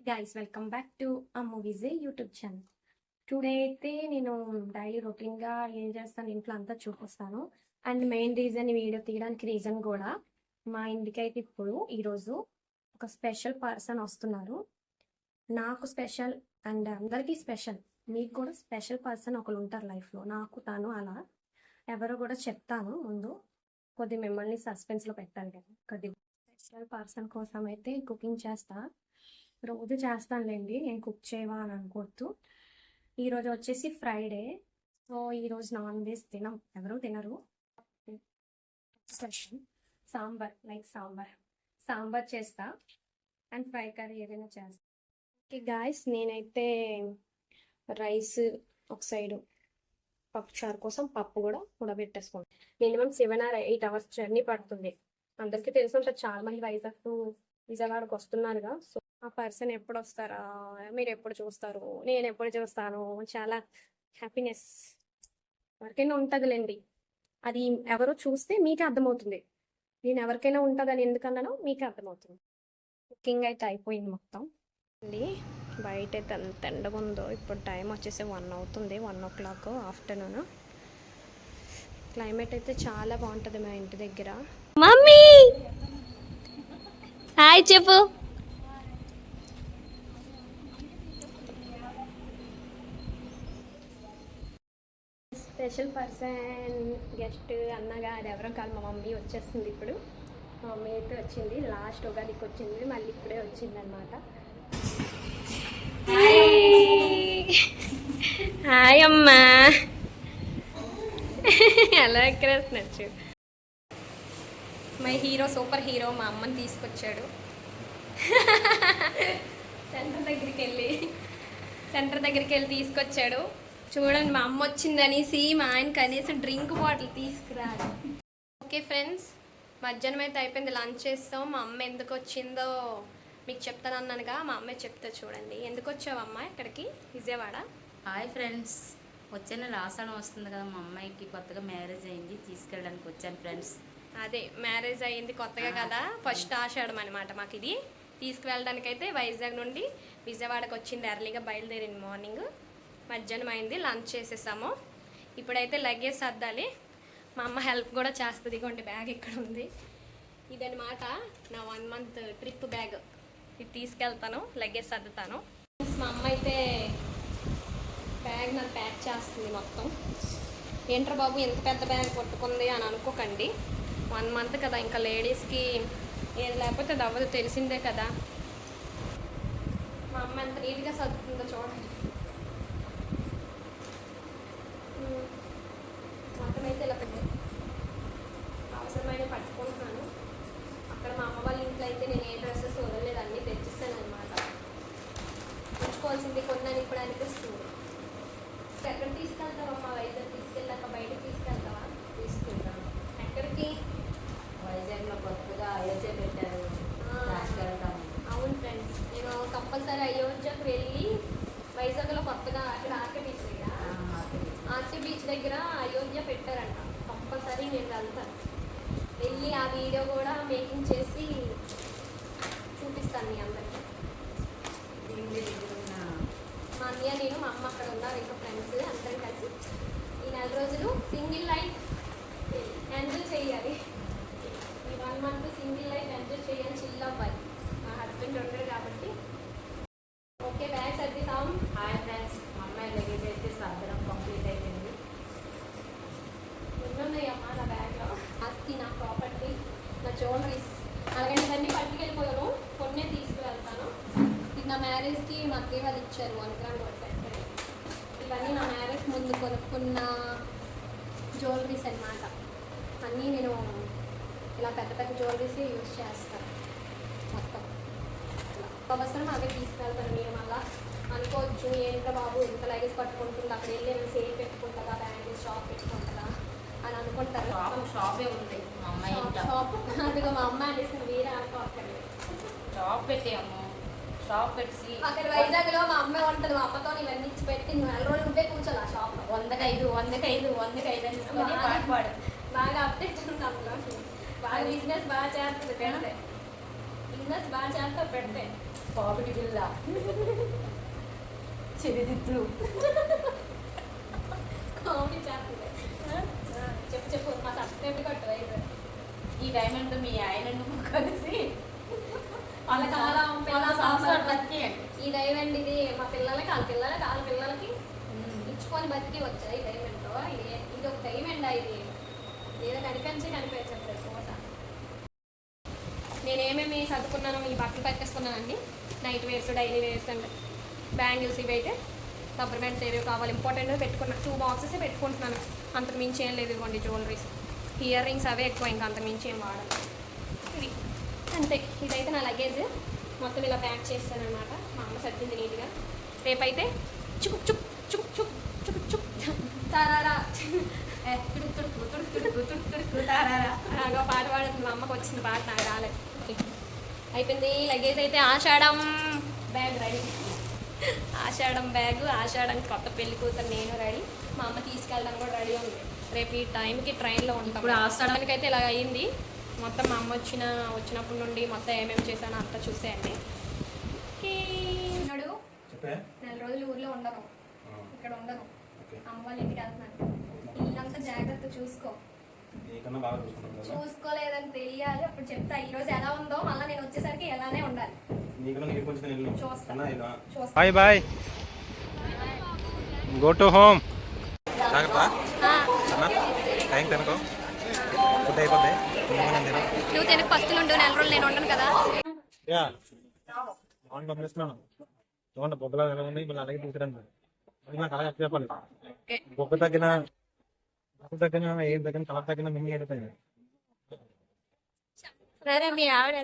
Guys welcome back to movies YouTube channel. Today అయితే నేను daily రొటీన్గా ఏం చేస్తాను ఇంట్లో అంతా చూపిస్తాను. అండ్ మెయిన్ రీజన్ ఈ వీడియో తీయడానికి రీజన్ కూడా మా ఇంటికి అయితే ఇప్పుడు ఈరోజు ఒక స్పెషల్ పర్సన్ వస్తున్నారు. నాకు స్పెషల్ అండ్ అందరికీ స్పెషల్, మీకు కూడా స్పెషల్ పర్సన్ ఒకరు ఉంటారు లైఫ్లో. నాకు తను అలా ఎవరో కూడా చెప్తాను. ముందు కొద్ది మిమ్మల్ని సస్పెన్స్లో పెట్టాలి కదా. కొద్ది స్పెషల్ పర్సన్ కోసం అయితే కుకింగ్ చేస్తా. రోజు చేస్తానులేండి, నేను కుక్ చేయవా అని అనుకోవద్దు. ఈరోజు వచ్చేసి ఫ్రైడే, సో ఈరోజు నాన్ వెజ్ ఎవరు తినరు. సాంబార్ సాంబార్ చేస్తా అండ్ ఫ్రై కర్రీ ఏదైనా చేస్తా. ఓకే గాయస్, నేనైతే రైస్ ఒక సైడు, పప్పుచారు కోసం పప్పు కూడా ఉడబెట్టేసుకోండి. మినిమం 7 or 8 hours జర్నీ పడుతుంది. అందరికీ తెలిసి ఉంటుంది, చాలా మంది విజయవాడకు వస్తున్నారుగా. సో ఆ పర్సన్ ఎప్పుడు వస్తారా, మీరు ఎప్పుడు చూస్తారు, నేను ఎప్పుడు చూస్తాను, చాలా హ్యాపీనెస్ ఎవరికైనా ఉంటుందిలేండి. అది ఎవరో చూస్తే మీకే అర్థమవుతుంది. నేను ఎవరికైనా ఉంటుందని ఎందుకన్నానో మీకే అర్థమవుతుంది. కుకింగ్ అయితే అయిపోయింది మొత్తం అండి. బయట అయితే ఎంత ఎండగా ఉందో. ఇప్పుడు టైం వచ్చేసి 1 అవుతుంది, 1 o'clock ఆఫ్టర్నూన్. క్లైమేట్ అయితే చాలా బాగుంటుంది మా ఇంటి దగ్గర. మమ్మీ హాయ్ చెప్పు. స్పెషల్ పర్సన్ గెస్ట్ అన్నగా అది ఎవరో కాదు, మా మమ్మీ వచ్చేస్తుంది ఇప్పుడు. మా మమ్మీ అయితే వచ్చింది, లాస్ట్ ఉగాదికి వచ్చింది, మళ్ళీ ఇప్పుడే వచ్చింది అనమాట. హాయ్ అమ్మా, ఎలా ఎక్కరేస్తున్నచ్చు. మై హీరో, సూపర్ హీరో మా అమ్మని తీసుకొచ్చాడు. సెంటర్ దగ్గరికి వెళ్ళి తీసుకొచ్చాడు. చూడండి, మా అమ్మ వచ్చిందనేసి మా ఆయన కనీసం డ్రింక్ బాటిల్ తీసుకురాడు. ఓకే ఫ్రెండ్స్, మధ్యాహ్నం అయితే అయిపోయింది, లంచ్ చేస్తాం. మా అమ్మ ఎందుకు వచ్చిందో మీకు చెప్తాను అన్నానుగా, మా అమ్మే చెప్తా. చూడండి, ఎందుకు వచ్చావమ్మ ఇక్కడికి విజయవాడ? హాయ్ ఫ్రెండ్స్, వచ్చే నెల ఆషాఢం వస్తుంది కదా, మా అమ్మాయికి కొత్తగా మ్యారేజ్ అయింది, తీసుకెళ్ళడానికి వచ్చాను ఫ్రెండ్స్. అదే మ్యారేజ్ అయ్యింది కొత్తగా కదా, ఫస్ట్ ఆషాఢం అనమాట మాకు ఇది. తీసుకువెళ్ళడానికి అయితే వైజాగ్ నుండి విజయవాడకు వచ్చింది, ఎర్లీగా బయలుదేరింది మార్నింగ్. మధ్యాహ్నం అయింది, లంచ్ చేసేసాము. ఇప్పుడైతే లగేజ్ సర్దాలి. మా అమ్మ హెల్ప్ కూడా చేస్తుంది. ఇదిగోండి బ్యాగ్ ఇక్కడ ఉంది, ఇదనమాట నా 1 month ట్రిప్ బ్యాగ్. ఇది తీసుకెళ్తాను, లగేజ్ సర్దుతాను. మా అమ్మ అయితే బ్యాగ్ నాకు ప్యాక్ చేస్తుంది మొత్తం. ఏంట్రా బాబు ఎంత పెద్ద బ్యాగ్ పట్టుకుంది అని అనుకోకండి, 1 month కదా, ఇంకా లేడీస్కి ఏది లేకపోతే అది అవ్వదు, తెలిసిందే కదా. మా అమ్మ ఎంత నీట్గా సర్దుతుందో చూడండి. మొత్తం అయితే ఇలా పెద్ద అవసరమైన పట్టుకుంటున్నాను. అక్కడ మా అమ్మ వాళ్ళ ఇంట్లో అయితే నేను ఏ డ్రెస్సెస్ వదలలేదు, అన్నీ తెచ్చిస్తాను అనమాట. ఉంచుకోవాల్సింది కొన్నాను ఇప్పుడు అనిపిస్తుంది. ఎక్కడ తీసుకెళ్తావా అమ్మ? వైజాగ్ తీసుకెళ్ళాక బయటకు తీసుకెళ్తావా? తీసుకెళ్తాను. ఎక్కడికి? వైజాగ్లో కొత్తగా అయోధ్య పెట్టారు, అవును ఫ్రెండ్స్, నేను కంపల్సరీ అయోధ్యకు వెళ్ళి, వైజాగ్లో కొత్తగా అక్కడ ఆర్కే బీచ్ దగ్గర అయోధ్య పెట్టారంట. కంపల్సరీ నేను వెళ్తాను, వెళ్ళి ఆ వీడియో కూడా మేకింగ్ చేసి చూపిస్తాను మీ అందరికీ. మా అన్నయ్య, నేను, మా అమ్మ అక్కడ ఉన్నారు, ఇంకా ఫ్రెండ్స్ అందరం కలిసి ఈ 4 రోజులు సింగిల్ లైఫ్ ఎంజాయ్ చేయాలి. ఈ 1 month సింగిల్ లైఫ్ ఎంజాయ్ చేయాలి, చిల్ అవ్వాలి. మా హస్బెండ్ ఉంటారు కాబట్టి. ఓకే, బ్యాగ్ సర్దితాం. హాయ్ ఫ్రెండ్స్, మా అమ్మాయి లగేజ్ అయితే సర్దడం కంప్లీట్ అయిపోయింది. ఉన్నాయమ్మా నా బ్యాగ్లో, ఆస్తి, నా ప్రాపర్టీ, నా జ్యువెలరీస్, అలాంటివన్నీ పట్టుకెళ్ళిపోయాను. కొన్నే తీసుకువెళ్తాను. ఇది నా మ్యారేజ్కి మా అత్తయ్య వాళ్ళు ఇచ్చారు 1 gram gold set. ఇవన్నీ నా మ్యారేజ్ ముందు కొనుక్కున్న జ్యువెలరీస్ అన్నమాట. అన్నీ నేను ఇలా పెద్ద పెద్ద జ్యువెలరీస్ యూజ్ చేస్తాను మొత్తం. అవసరం అవే తీసుకెళ్తాను. మీరు మళ్ళీ అనుకోవచ్చు, ఏంటో బాబు ఎంత లగేజ్ పట్టుకుంటుందా, అక్కడ వెళ్ళి సేల్ పెట్టుకుంటుందా, బ్యాంగిల్ షాప్ పెట్టుకుంటుందా అని అనుకుంటారు. షాపే ఉంది మా అమ్మాయి షాప్ అదిగో మా అమ్మ అనేసి వేరే అనుకోకండి. షాప్ పెట్టాము, షాప్ పెట్టి అక్కడ వైజాగ్లో మా అమ్మ ఉంటుంది. మా అమ్మతో ఇవన్నీ ఇచ్చి పెట్టి 4 రోజులు ఉంటే కూర్చోాలి ఆ షాప్లో. 100కి 5 అని పాట పాడు. బాగా అప్డేట్ ఉంది అందులో, బాగా బిజినెస్ బాగా చేస్తుంది. పెడితే ఇక బిజినెస్ బాగా చేస్తా పెడితే పాపిడి బిల్ల చెవిదిద్దులు కామెడీ చేస్తుంది చెప్పు చెప్పు మా సబ్స్క్రైబ్ కట్టు అయితే ఈ డైమండ్ మీ ఆయన నువ్వు కలిసి వాళ్ళ కాలం పిల్లల సంవత్సరాలు బతికేయండి. ఈ డైమండ్ ఇది మా పిల్లలకి వాళ్ళ పిల్లలకి ఇచ్చుకొని బతికి వచ్చాయి ఈ డైమండ్తో ఇది ఒక డైమండ్ ఇది ఏదో కనిపించట్లేదు కోసం నేను ఏమేమి సర్దుకున్నాను ఈ బట్టలు పెట్టేసుకున్నానండి night wears daily wears and bangles ఇవి అయితే రబ్బర్ బ్యాండ్స్ ఏవి కావాలి ఇంపార్టెంట్ పెట్టుకున్నాను 2 బాక్సెస్ పెట్టుకుంటున్నాను అంతకు మించి ఏం లేదు ఇవ్వండి జ్యువెలరీస్ ఇయర్ రింగ్స్ అవే ఎక్కువ ఇంకా అంతకు మించి ఏం వాడాలి ఇది అంతే ఇదైతే నా లగేజ్ మొత్తం ఇలా ప్యాక్ చేస్తాను అనమాట మా అమ్మ సర్దింది నీట్గా రేపైతే చుక్ చుక్ చుక్ చుక్ చుక్ చుక్ తారారా అలాగా పాట పాడుతుంది మా అమ్మకి వచ్చింది పాట నాకు రాలేదు అయిపోయింది లగేజ్ అయితే ఆషాఢం బ్యాగ్ రెడీ ఆషాఢం బ్యాగ్ ఆషాఢం కొత్త పెళ్లి కూతురు నేను రెడీ మా అమ్మ తీసుకెళ్ళడానికి కూడా రెడీ ఉంది రేపు ఈ టైంకి ట్రైన్లో ఉంటాం ఇప్పుడు ఆషాఢానికి అయితే ఇలా అయ్యింది మొత్తం మా అమ్మ వచ్చినప్పటి నుండి మొత్తం ఏమేమి చేశానో అంతా చూసేయండి నెల రోజులు ఊర్లో ఉండను ఇక్కడ ఉండను అమ్మ వాళ్ళ ఇంటికి వెళ్తున్నాను ఇల్లంతా జాగ్రత్త చూసుకో చూసుకోలేదని తెలియాలి అప్పుడు చెప్తా ఈ రోజు ఎలా ఉందో మళ్ళీ నేను వచ్చేసరికి ఎలానే ఉండాలి bye bye go to home time తినకో ఫుడ్ అయిపోద్ది నువ్వు తినకు పస్తులు ఉండు నెల రోజులు నేను ఉండను కదా పంపిస్తున్నాను చూడండి బొగ్గలా ఎలా ఉంది మళ్ళీ అలాగే తీసుకురండి నాకు అలాగే చెప్పాలి బొగ్గ తగ్గిన ఏం తగ్గిన కలర్ తగ్గిన మింగి అయిపోయింది సరే మీ ఆవిడ